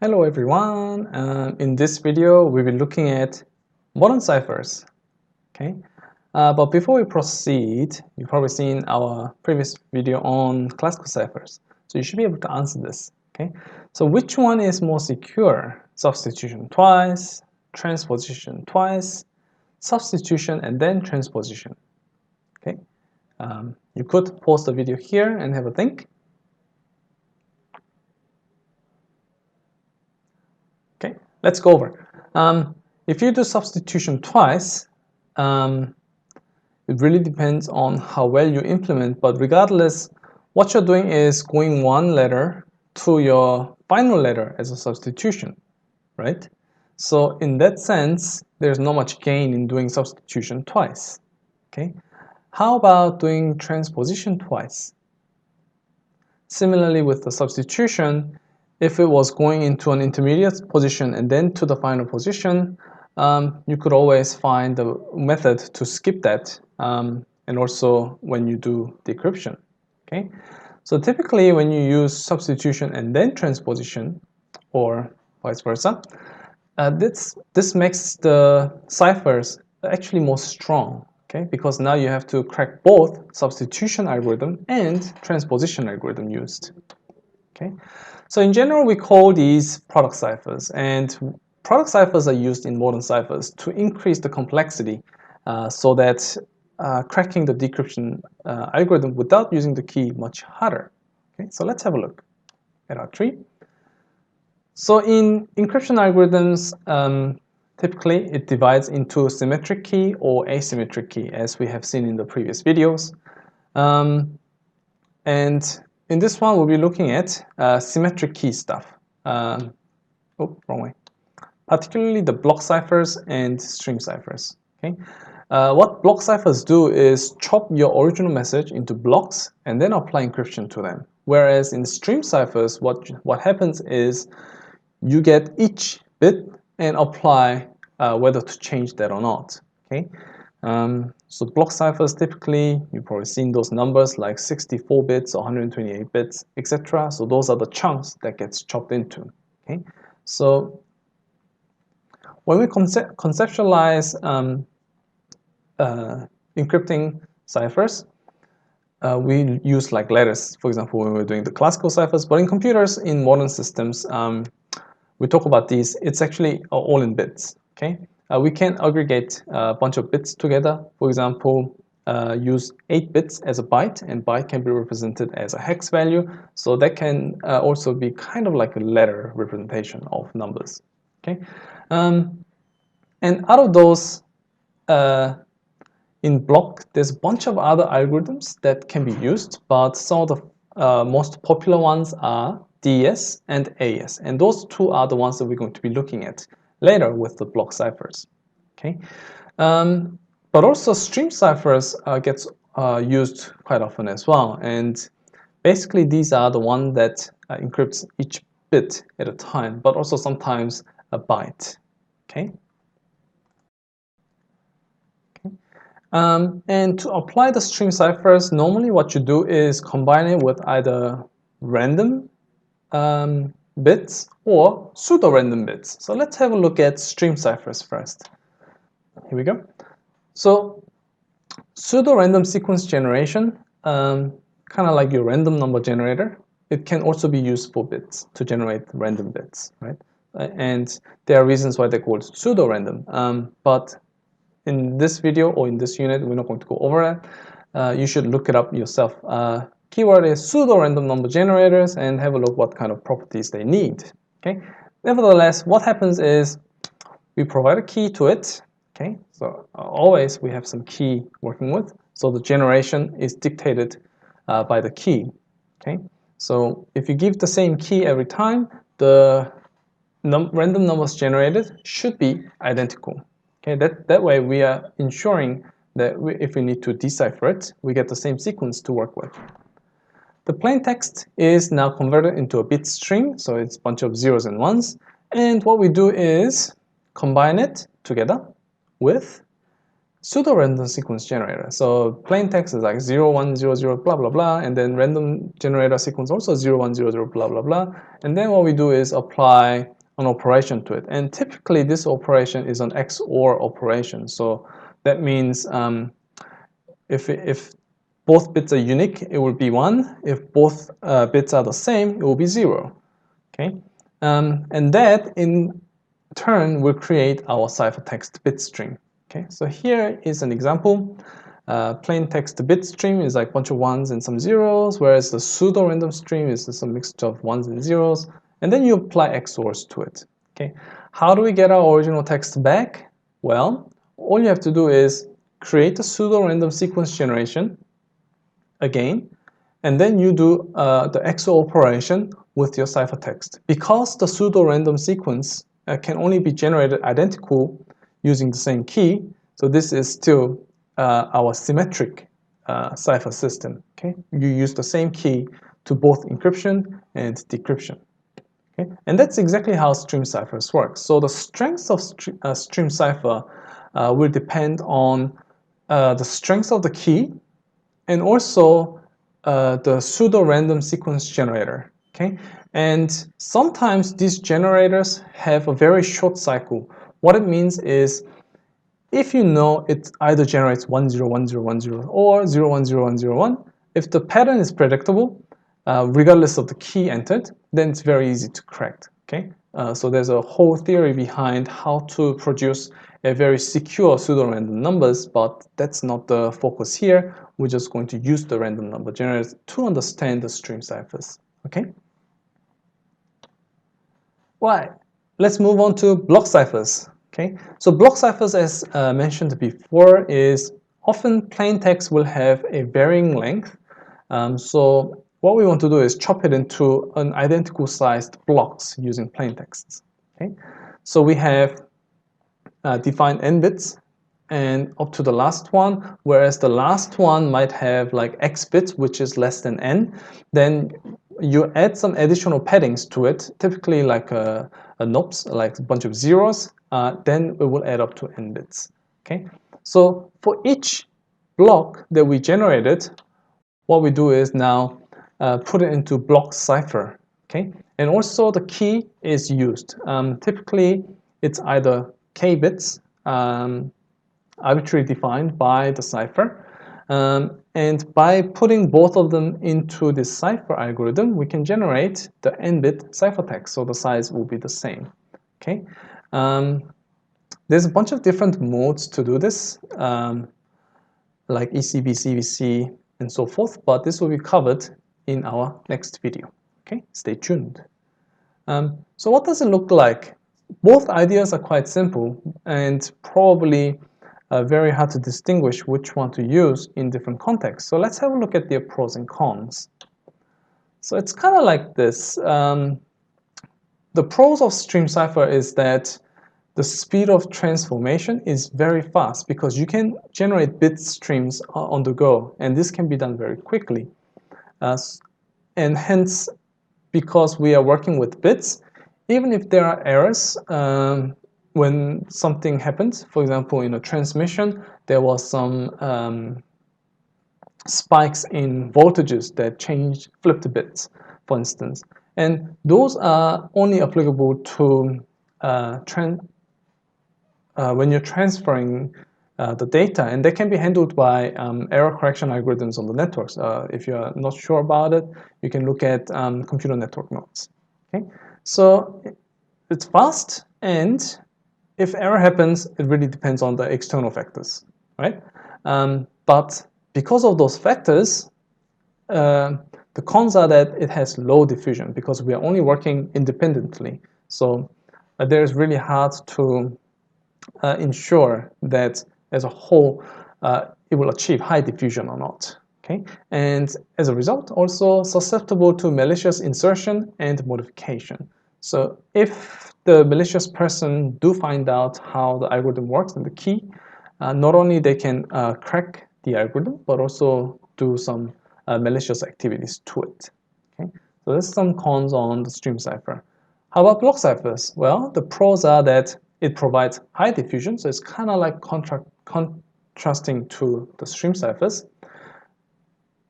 Hello everyone. In this video, we'll be looking at modern ciphers. Okay, but before we proceed, you've probably seen our previous video on classical ciphers, so you should be able to answer this. Okay, so which one is more secure? Substitution twice, transposition twice, substitution and then transposition. Okay, you could pause the video here and have a think. Okay, let's go over. If you do substitution twice, it really depends on how well you implement, but regardless, what you're doing is going one letter to your final letter as a substitution, right? So in that sense, there's not much gain in doing substitution twice. Okay, how about doing transposition twice? Similarly with the substitution, if it was going into an intermediate position and then to the final position, you could always find a method to skip that, and also when you do decryption. Okay, so typically when you use substitution and then transposition, or vice versa, this makes the ciphers actually more strong. Okay, because now you have to crack both substitution algorithm and transposition algorithm used. Okay, so in general, we call these product ciphers, and product ciphers are used in modern ciphers to increase the complexity so that cracking the decryption algorithm without using the key much harder. Okay, so let's have a look at our tree. So in encryption algorithms, typically it divides into symmetric key or asymmetric key, as we have seen in the previous videos. And in this one, we'll be looking at symmetric key stuff. Wrong way. Particularly the block ciphers and stream ciphers. Okay, what block ciphers do is chop your original message into blocks and then apply encryption to them. Whereas in stream ciphers, what happens is you get each bit and apply whether to change that or not. Okay. So block ciphers, typically, you've probably seen those numbers like 64 bits or 128 bits, etc. So those are the chunks that gets chopped into. Okay, so when we conceptualize encrypting ciphers, we use like letters, for example, when we're doing the classical ciphers. But in computers, in modern systems, we talk about these. It's actually all in bits. Okay. We can aggregate a bunch of bits together. For example, use 8 bits as a byte, and byte can be represented as a hex value. So that can also be kind of like a letter representation of numbers. Okay, and out of those, in block, there's a bunch of other algorithms that can be used, but some of the most popular ones are DS and AS, and those two are the ones that we're going to be looking at later with the block ciphers. Okay, but also stream ciphers gets used quite often as well, and basically these are the one that encrypts each bit at a time, but also sometimes a byte. Okay. And to apply the stream ciphers, normally what you do is combine it with either random bits or pseudo-random bits. So let's have a look at stream ciphers first. Here we go. So pseudo-random sequence generation, kind of like your random number generator, it can also be used for bits to generate random bits, right? And there are reasons why they're called pseudo-random. But in this video or in this unit, we're not going to go over it. You should look it up yourself. Keyword is pseudo-random number generators, and have a look what kind of properties they need. Okay. Nevertheless, what happens is we provide a key to it. Okay. So always we have some key working with. So the generation is dictated by the key. Okay. So if you give the same key every time, the random numbers generated should be identical. Okay. That way we are ensuring that if we need to decipher it, we get the same sequence to work with. The plain text is now converted into a bit string, so it's a bunch of zeros and ones. And what we do is combine it together with pseudo-random sequence generator. So plain text is like 0, 1, 0, 0, blah, blah, blah, and then random generator sequence also 0, 1, 0, 0, blah, blah, blah. And then what we do is apply an operation to it. And typically this operation is an XOR operation. So that means if both bits are unique, it will be 1. If both bits are the same, it will be 0. Okay, and that in turn will create our ciphertext bit string. Okay, so here is an example. Plain text bit stream is like a bunch of 1s and some 0s, whereas the pseudo-random stream is just a mixture of 1s and 0s, and then you apply XORs to it. Okay, how do we get our original text back? Well, all you have to do is create a pseudo-random sequence generation again, and then you do the XOR operation with your ciphertext. Because the pseudo-random sequence can only be generated identical using the same key, so this is still our symmetric cipher system. Okay, you use the same key to both encryption and decryption. Okay, and that's exactly how stream ciphers work. So the strength of stream cipher will depend on the strength of the key and also the pseudo-random sequence generator. Okay, and sometimes these generators have a very short cycle. What it means is, if you know it either generates 1, 0, 1, 0, 1, 0 or 0, 1, 0, 1, 0, 1, if the pattern is predictable, regardless of the key entered, then it's very easy to crack. Okay, so there's a whole theory behind how to produce a very secure pseudo-random numbers, but that's not the focus here. We're just going to use the random number generators to understand the stream ciphers. Okay. Right. Let's move on to block ciphers. Okay. So block ciphers, as mentioned before, is often plain text will have a varying length. So what we want to do is chop it into an identical sized blocks using plain texts. Okay. So we have defined n bits and up to the last one, whereas the last one might have like x bits, which is less than n. Then you add some additional paddings to it, typically like a NOPs, like a bunch of zeros, then it will add up to n bits. Okay, so for each block that we generated, what we do is now put it into block cipher. Okay, and also the key is used. Typically, it's either k bits, arbitrarily defined by the cipher. And by putting both of them into this cipher algorithm, we can generate the n-bit ciphertext, so the size will be the same. Okay, there's a bunch of different modes to do this, like ECB, CVC, and so forth, but this will be covered in our next video. Okay, stay tuned. So what does it look like? Both ideas are quite simple and probably very hard to distinguish which one to use in different contexts. So let's have a look at their pros and cons. So it's kind of like this. The pros of stream cipher is that the speed of transformation is very fast because you can generate bit streams on the go, and this can be done very quickly. And hence, because we are working with bits, even if there are errors, when something happens, for example, in a transmission, there was some spikes in voltages that changed, flipped bits, for instance. And those are only applicable to when you're transferring the data, and they can be handled by error correction algorithms on the networks. If you're not sure about it, you can look at computer network nodes. Okay, so it's fast, and if error happens, it really depends on the external factors, right? But because of those factors, the cons are that it has low diffusion because we are only working independently. So there's really hard to ensure that as a whole it will achieve high diffusion or not. Okay, and as a result, also susceptible to malicious insertion and modification. So if the malicious person do find out how the algorithm works and the key, not only they can crack the algorithm, but also do some malicious activities to it. Okay, so there's some cons on the stream cipher. How about block ciphers? Well, the pros are that it provides high diffusion, so it's kind of like trusting to the stream ciphers,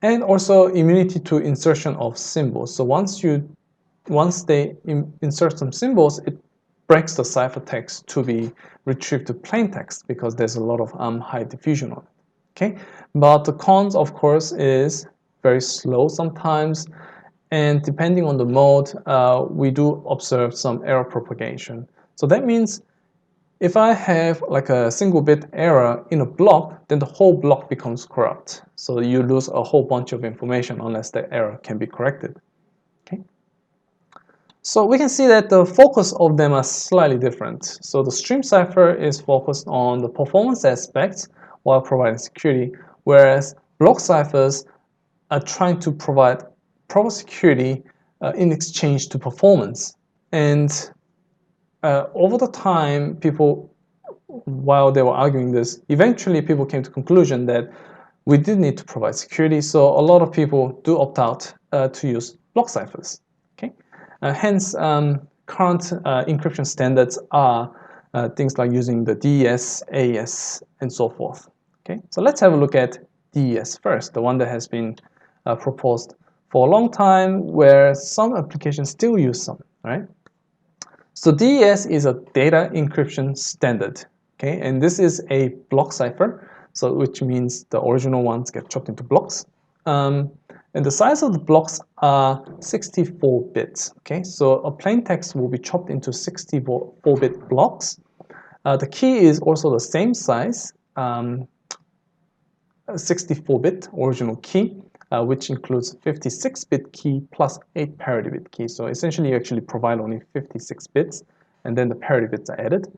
and also immunity to insertion of symbols. So once they insert some symbols, it breaks the ciphertext to be retrieved to plain text because there's a lot of high diffusion on it. Okay, but the cons, of course, is very slow sometimes, and depending on the mode, we do observe some error propagation. So that means if I have like a single bit error in a block, then the whole block becomes corrupt. So you lose a whole bunch of information unless the error can be corrected. Okay. So we can see that the focus of them are slightly different. So the stream cipher is focused on the performance aspects while providing security, whereas block ciphers are trying to provide proper security in exchange to performance. And over the time, people, while they were arguing this, eventually people came to the conclusion that we did need to provide security, so a lot of people do opt out to use block ciphers. Okay, hence current encryption standards are things like using the DES, AES, and so forth. Okay, so let's have a look at DES first, the one that has been proposed for a long time, where some applications still use some, right? So DES is a data encryption standard, okay, and this is a block cipher, so which means the original ones get chopped into blocks, and the size of the blocks are 64 bits. Okay, so a plain text will be chopped into 64-bit blocks. The key is also the same size, 64-bit original key, which includes 56-bit key plus 8 parity bit keys. So essentially you actually provide only 56 bits, and then the parity bits are added.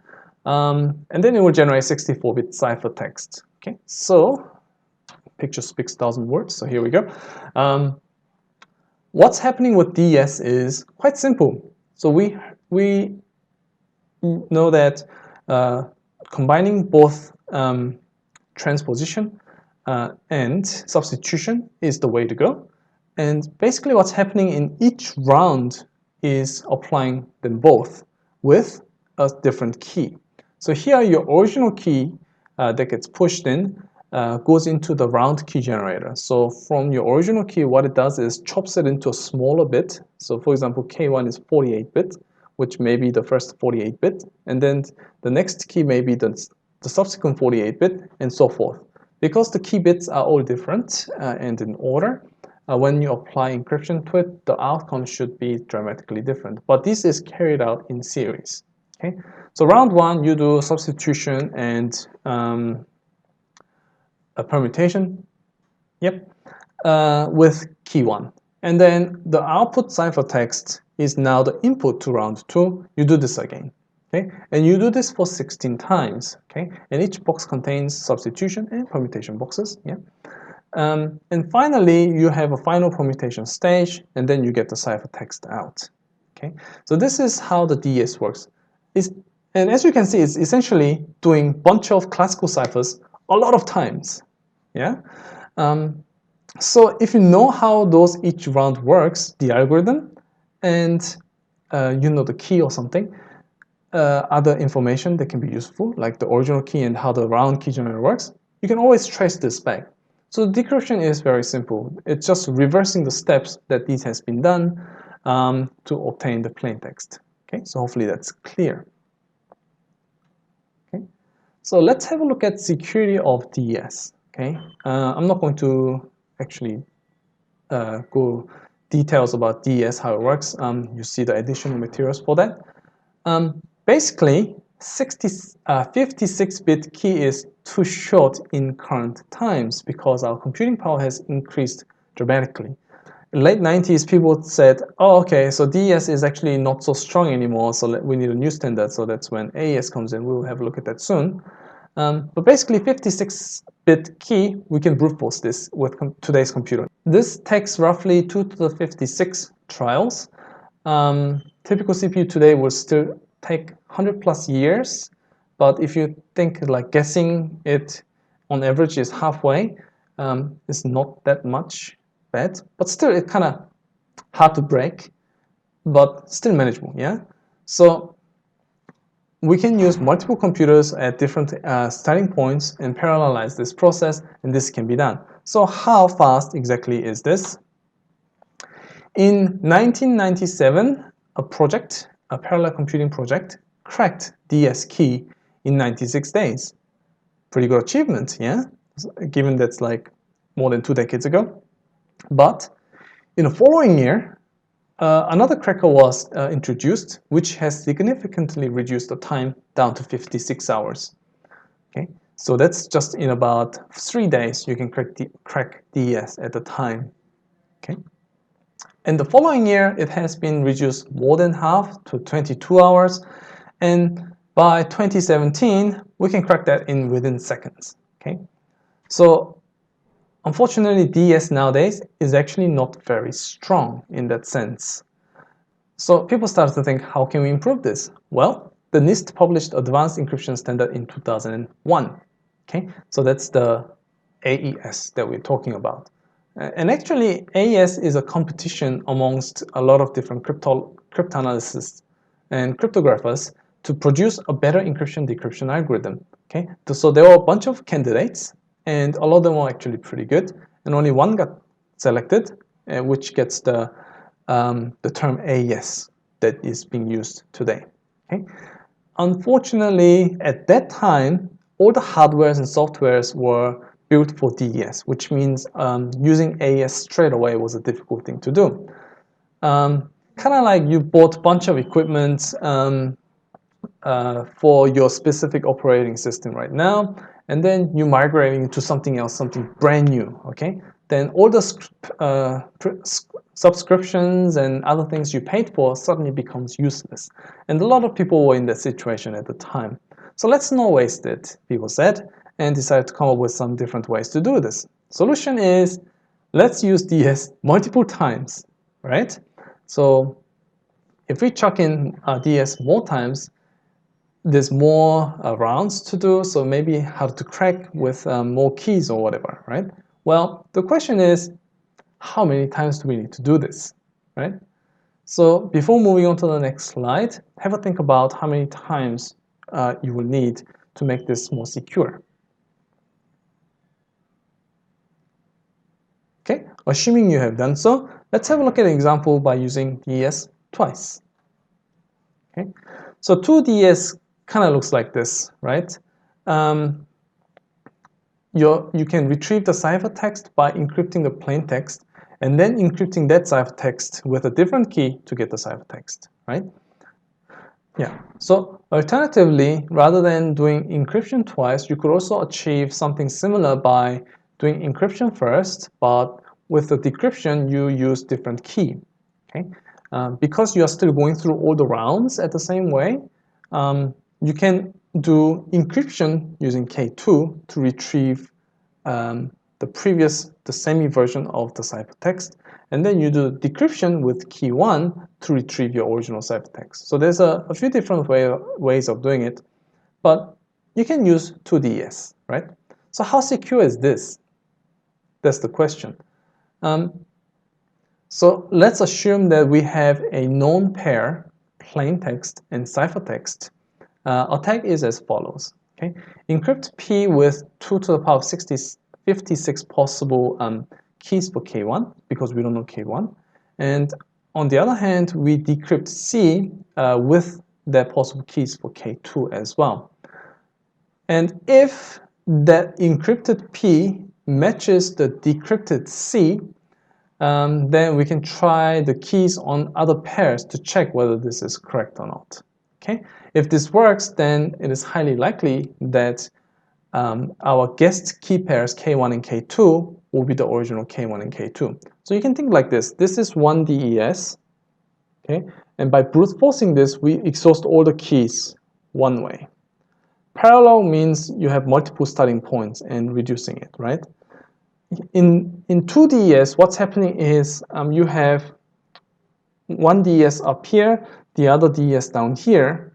And then it will generate 64-bit ciphertext. Okay, so picture speaks 1,000 words, so here we go. What's happening with DES is quite simple. So we know that combining both transposition and substitution is the way to go. And basically what's happening in each round is applying them both with a different key. So here your original key that gets pushed in goes into the round key generator. So from your original key, what it does is chops it into a smaller bit. So for example, K1 is 48-bit, which may be the first 48-bit, and then the next key may be the subsequent 48-bit, and so forth. Because the key bits are all different and in order, when you apply encryption to it, the outcome should be dramatically different. But this is carried out in series. Okay, so round one, you do substitution and a permutation. Yep, with key one, and then the output ciphertext is now the input to round two. You do this again. Okay, and you do this for 16 times. Okay, and each box contains substitution and permutation boxes. Yeah, and finally you have a final permutation stage, and then you get the ciphertext out. Okay, so this is how the DES works. And as you can see, it's essentially doing a bunch of classical ciphers a lot of times. Yeah. So if you know how those each round works, the algorithm, and you know the key or something, other information that can be useful, like the original key and how the round key generator works, you can always trace this back. So decryption is very simple. It's just reversing the steps that this has been done to obtain the plain text. Okay, so hopefully that's clear. Okay, so let's have a look at security of DES. Okay, I'm not going to actually go details about DES, how it works. You see the additional materials for that. Basically, 56-bit key is too short in current times because our computing power has increased dramatically. In the late 90s, people said, oh, okay, so DES is actually not so strong anymore, so we need a new standard. So that's when AES comes in. We'll have a look at that soon. But basically, 56-bit key, we can brute force this with today's computer. This takes roughly 2 to the 56 trials. Typical CPU today will still take 100+ years, but if you think like guessing it on average is halfway, it's not that much bad, but still it's kind of hard to break, but still manageable. Yeah. So we can use multiple computers at different starting points and parallelize this process, and this can be done. So how fast exactly is this? In 1997, a parallel computing project, cracked DS key in 96 days. Pretty good achievement, yeah? Given that's like more than 2 decades ago. But in the following year, another cracker was introduced, which has significantly reduced the time down to 56 hours. Okay, so that's just in about 3 days you can crack DES at the time. Okay, and the following year it has been reduced more than half to 22 hours, and by 2017 we can crack that in within seconds. Okay, so unfortunately, DS nowadays is actually not very strong in that sense. So people started to think, how can we improve this? Well, the NIST published Advanced Encryption Standard in 2001. Okay, so that's the AES that we're talking about. And actually, AES is a competition amongst a lot of different cryptanalysts and cryptographers to produce a better encryption-decryption algorithm. Okay, so there were a bunch of candidates, and a lot of them were actually pretty good, and only one got selected, which gets the term AES that is being used today. Okay? Unfortunately, at that time, all the hardwares and softwares were built for DES, which means using AES straight away was a difficult thing to do. Kind of like you bought a bunch of equipment for your specific operating system right now, and then you're migrating to something else, something brand new, okay? Then all the subscriptions and other things you paid for suddenly becomes useless. And a lot of people were in that situation at the time. So let's not waste it, people said, and decided to come up with some different ways to do this. Solution is, let's use DS multiple times, right? So if we chuck in DS more times, there's more rounds to do, so maybe how to crack with more keys or whatever, right? Well, the question is, how many times do we need to do this, right? So before moving on to the next slide, have a think about how many times you will need to make this more secure. Okay, assuming you have done so, let's have a look at an example by using DES twice. Okay, so 2DS kind of looks like this, right? You can retrieve the ciphertext by encrypting the plain text and then encrypting that ciphertext with a different key to get the ciphertext, right? Yeah, so alternatively, rather than doing encryption twice, you could also achieve something similar by doing encryption first, but with the decryption, you use different key, okay? Because you are still going through all the rounds at the same way, you can do encryption using K2 to retrieve the semi version of the ciphertext, and then you do decryption with key 1 to retrieve your original ciphertext. So there's a few different ways of doing it, but you can use 2DES, right? So how secure is this? That's the question. So let's assume that we have a known pair, plain text and ciphertext. Attack is as follows. Okay, encrypt P with 2 to the power of 56 possible keys for K1 because we don't know K1, and on the other hand, we decrypt C with the possible keys for K2 as well. And if that encrypted P matches the decrypted C, then we can try the keys on other pairs to check whether this is correct or not. Okay, if this works, then it is highly likely that our guessed key pairs K1 and K2 will be the original K1 and K2. So you can think like this. This is one DES, okay, and by brute forcing this, we exhaust all the keys one way. Parallel means you have multiple starting points and reducing it, right? In 2DES, what's happening is you have one DES up here, the other DES down here,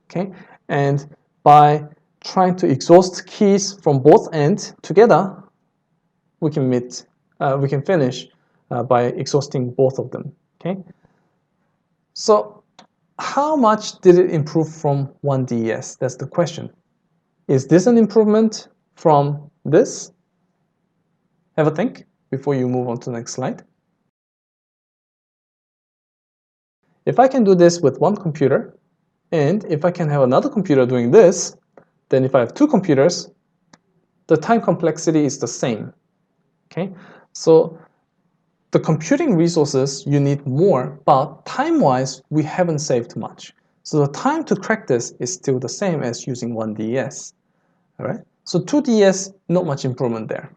okay? And by trying to exhaust keys from both ends together, we can finish by exhausting both of them, okay? So How much did it improve from 1DES? That's the question. Is this an improvement from this? Have a think before you move on to the next slide. If I can do this with one computer, and if I can have another computer doing this, then if I have two computers, the time complexity is the same. Okay, so the computing resources you need more, but time-wise we haven't saved much. So the time to crack this is still the same as using 1DES. All right, so 2DES, not much improvement there.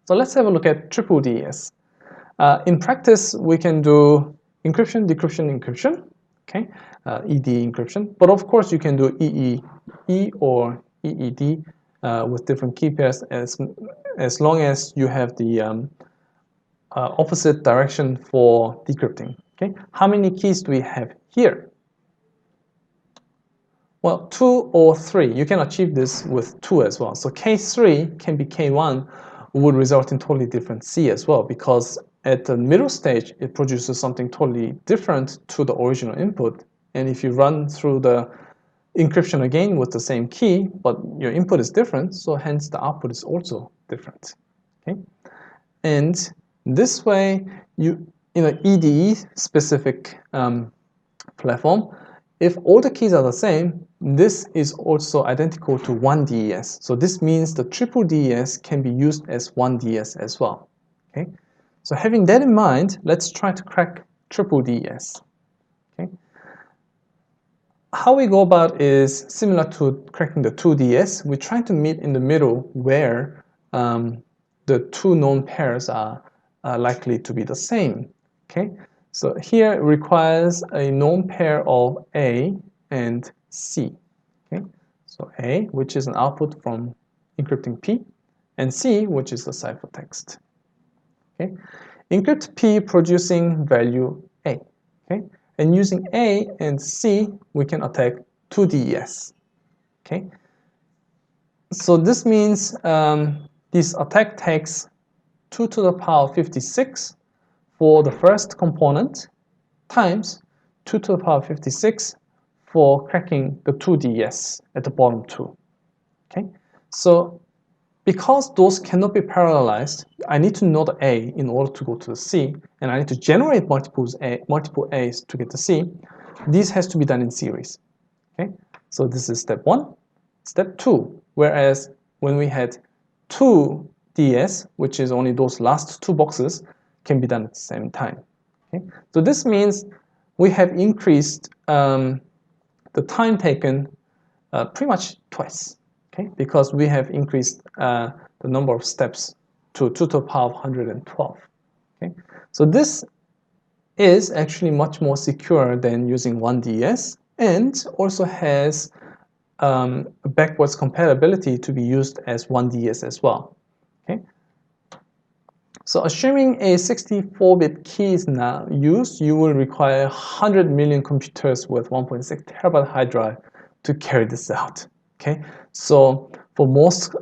So let's have a look at triple DES. In practice, we can do encryption, decryption, encryption, okay, ED encryption. But of course, you can do EEE or EED with different key pairs as long as you have the opposite direction for decrypting. Okay, how many keys do we have here? Well, 2 or 3. You can achieve this with 2 as well. So K3 can be K1 would result in totally different C as well, because at the middle stage, it produces something totally different to the original input. And if you run through the encryption again with the same key, but your input is different, so hence the output is also different. Okay, and this way, in an EDE specific platform, if all the keys are the same, this is also identical to 1DES. So this means the triple DES can be used as 1DES as well. Okay, so having that in mind, let's try to crack triple DES. Okay, how we go about is similar to cracking the 2DS. We try to meet in the middle where the two known pairs are likely to be the same. Okay, so here it requires a known pair of A and C. Okay, so A, which is an output from encrypting P, and C, which is the ciphertext. Okay, encrypt P producing value A. Okay, and using A and C, we can attack 2DES. Okay, so this means this attack takes 2 to the power 56 for the first component times 2 to the power 56 for cracking the 2DES at the bottom 2. Okay, so because those cannot be parallelized, I need to know the A in order to go to the C, and I need to generate multiple A's to get the C. This has to be done in series. Okay, so this is step 1. Step 2, whereas when we had 2DS, which is only those last 2 boxes, can be done at the same time. Okay, so this means we have increased the time taken pretty much twice. Okay, because we have increased the number of steps to 2 to the power of 112. Okay, so this is actually much more secure than using 1DS, and also has backwards compatibility to be used as 1DS as well. Okay, so assuming a 64-bit key is now used, you will require 100 million computers with 1.6 terabyte hard drive to carry this out. Okay, so for most,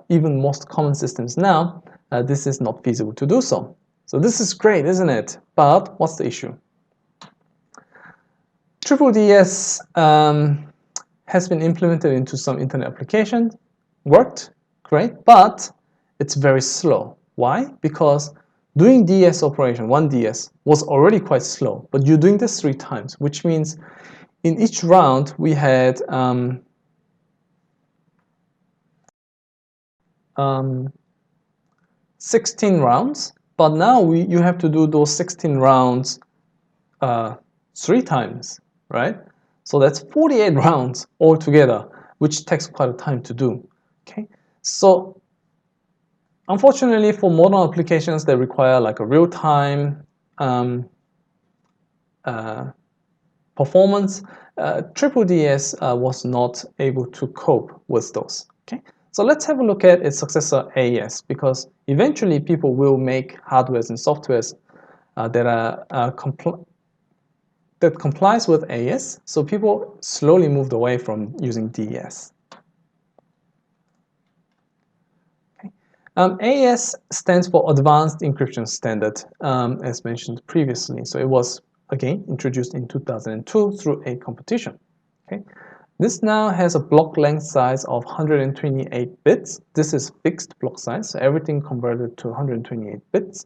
even most common systems now, this is not feasible to do so. So this is great, isn't it? But what's the issue? Triple DS has been implemented into some internet applications, worked great, but it's very slow. Why? Because doing DS operation, 1DS, was already quite slow, but you're doing this 3 times, which means in each round we had 16 rounds, but now you have to do those 16 rounds 3 times, right? So that's 48 rounds altogether, which takes quite a time to do. Okay, so unfortunately for modern applications that require like a real-time performance, triple DS was not able to cope with those. Okay, so let's have a look at its successor AES, because eventually people will make hardwares and softwares that complies with AES, so people slowly moved away from using DES. Okay. AES stands for Advanced Encryption Standard, as mentioned previously. So it was again introduced in 2002 through a competition. Okay. This now has a block length size of 128 bits. This is fixed block size, so everything converted to 128 bits.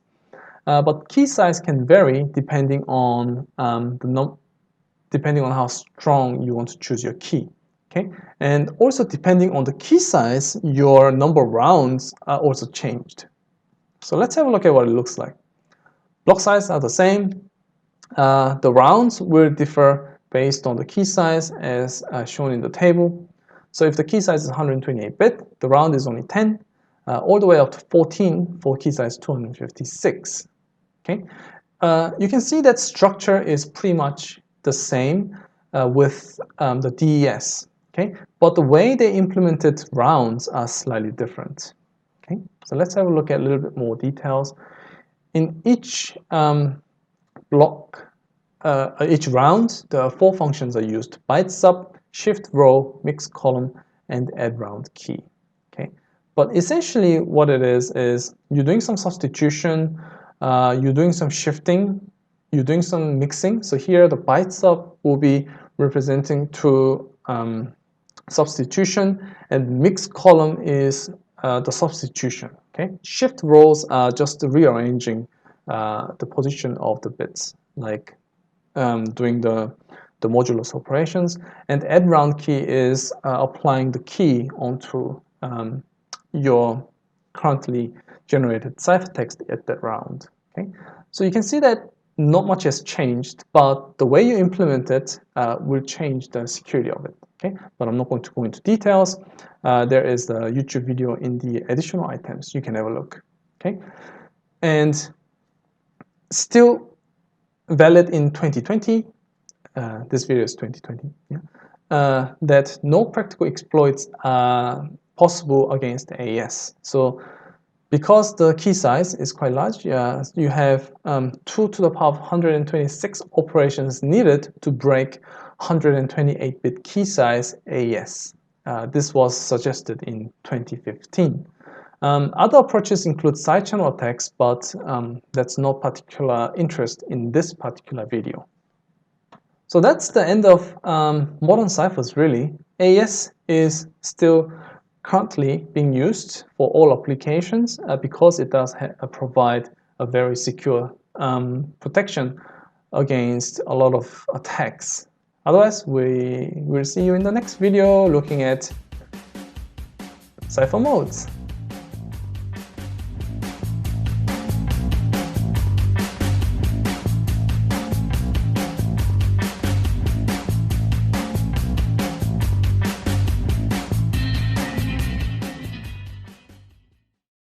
But key size can vary depending on depending on how strong you want to choose your key. Okay, and also depending on the key size, your number of rounds are also changed. So let's have a look at what it looks like. Block sizes are the same. The rounds will differ based on the key size as shown in the table. So if the key size is 128-bit, the round is only 10, all the way up to 14 for key size 256. Okay, you can see that structure is pretty much the same with the DES. Okay, but the way they implemented rounds are slightly different. Okay, so let's have a look at a little bit more details. In each each round, the 4 functions are used: byte sub, shift row, mix column, and add round key. Okay, but essentially what it is you're doing some substitution, you're doing some shifting, you're doing some mixing. So here the byte sub will be representing to substitution, and mix column is the substitution. Okay, shift rows are just rearranging the position of the bits, like doing the modulus operations, and add round key is applying the key onto your currently generated ciphertext at that round. Okay, so you can see that not much has changed, but the way you implement it will change the security of it. Okay, but I'm not going to go into details. There is the YouTube video in the additional items. You can have a look. Okay, and still valid in 2020. This video is 2020. Yeah, that no practical exploits are possible against AES. So because the key size is quite large, you have 2 to the power of 126 operations needed to break 128-bit key size AES. This was suggested in 2015. Other approaches include side channel attacks, but that's no particular interest in this particular video. So that's the end of modern ciphers, really. AES is still currently being used for all applications because it does provide a very secure protection against a lot of attacks. Otherwise, we will see you in the next video looking at cipher modes.